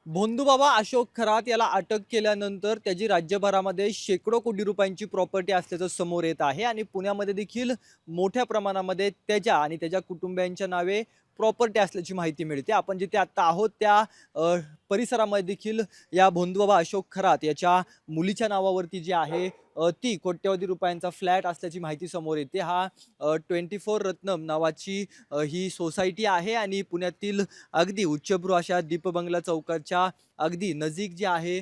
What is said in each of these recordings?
भोंदूबाबा अशोक खरात याला अटक केल्यानंतर त्याची राज्यभरामध्ये शेकडो कोटी रुपयांची प्रॉपर्टी असल्याचं समोर येत आहे आणि पुण्यामध्ये देखील मोठ्या प्रमाणामध्ये त्याच्या आणि त्याच्या कुटुंबियांच्या नावे प्रॉपर्टी असल्याची माहिती मिळते. आपण जिथे आता आहोत त्या परिसरामध्ये देखील या भोंदूबाबा अशोक खरात याच्या मुलीच्या नावावरती जी आहे ती कोट्यवधी रुपयांचा फ्लॅट असल्याची माहिती समोर येते. हा 24 रत्नम नावाची ही सोसायटी आहे आणि पुण्यातील अगदी उच्चभ्रू अशा दीपबंगला चौकाच्या अगदी नजीक जी आहे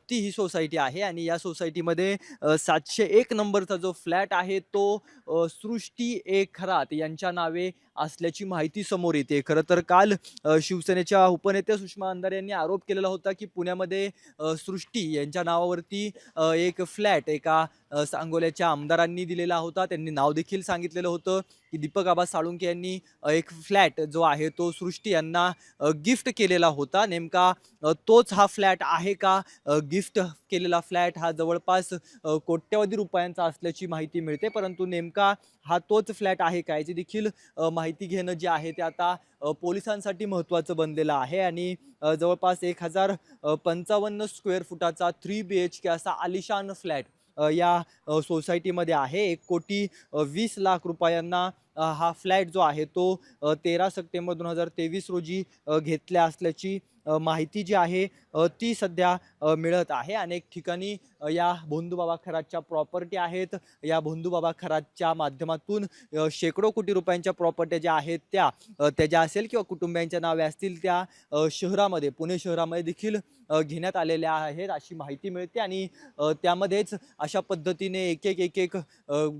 ती ही सोसायटी आहे आणि या सोसायटीमध्ये 701 नंबरचा जो फ्लॅट आहे तो सृष्टी ए खरात यांच्या नावे असल्याची माहिती समोर येते. खरं तर काल शिवसेनेच्या उपनेत्या सुषमा अंधारे यांनी आरोप केलेला होता की पुण्यामध्ये सृष्टी यांच्या नावावरती एक फ्लॅट एका सांगोल्याच्या आमदारांनी दिलेला होता. त्यांनी नाव देखील सांगितलेलं होतं की दीपक आबा साळुंखे यांनी एक फ्लॅट जो आहे तो सृष्टी यांना गिफ्ट केलेला होता. नेमका तोच हा फ्लॅट आहे का? गिफ्ट केलेला फ्लॅट हा जवळपास कोट्यवधी रुपयांचा असल्याची माहिती मिळते. परंतु नेमका हा तोच फ्लॅट आहे का याची देखील माहिती घेणं जे आहे ते आता पोलिसांसाठी महत्त्वाचं बनलेलं आहे आणि जवळपास 1055 स्क्वेअर फुटाचा 3 BHK असा आलिशान फ्लॅट या सोसायटीमध्ये आहे. 1,20,00,000 रुपयांना हा फ्लॅट जो आहे तो 13 सप्टेंबर 2023 रोजी घेतल्या असल्याची माहिती जी आहे ती सध्या मिळत आहे. अनेक ठिकाणी या भोंदूबाबा खरातच्या प्रॉपर्टी आहेत. या भोंदूबाबा खरातच्या माध्यमातून शेकडो कोटी रुपयांच्या प्रॉपर्ट्या ज्या आहेत त्या त्याच्या असेल किंवा कुटुंबियांच्या नावे असतील त्या शहरामध्ये पुणे शहरामध्ये देखील घेण्यात आलेल्या आहेत अशी माहिती मिळते आणि त्यामध्येच अशा पद्धतीने एक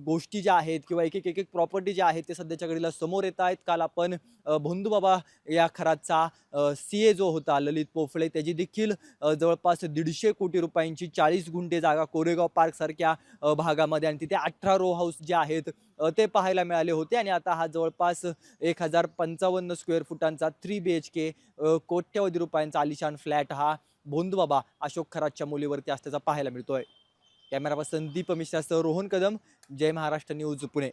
गोष्टी ज्या आहेत किंवा एक प्रॉपर्टी ज्या आहेत ते सध्याच्या घडीला समोर येत आहेत. काल आपण भोंदूबाबा या खरातचा CA जो होता ललित पोफळे त्याची देखील जवळपास 150 कोटी रुपयांची 40 गुंठे जागा कोरेगाव पार्क सारख्या भागामध्ये आणि तिथे 18 रो हाऊस जे आहेत ते पाहायला मिळाले होते आणि आता हा जवळपास 1055 स्क्वेअर फुटांचा 3 BHK कोट्यवधी रुपयांचा आलिशान फ्लॅट हा भोंदूबाबा अशोक खरातच्या मुलीवरती असल्याचा पाहायला मिळतोय. कॅमेरा पर्सन दीप मिश्रासह रोहन कदम, जय महाराष्ट्र न्यूज पुणे.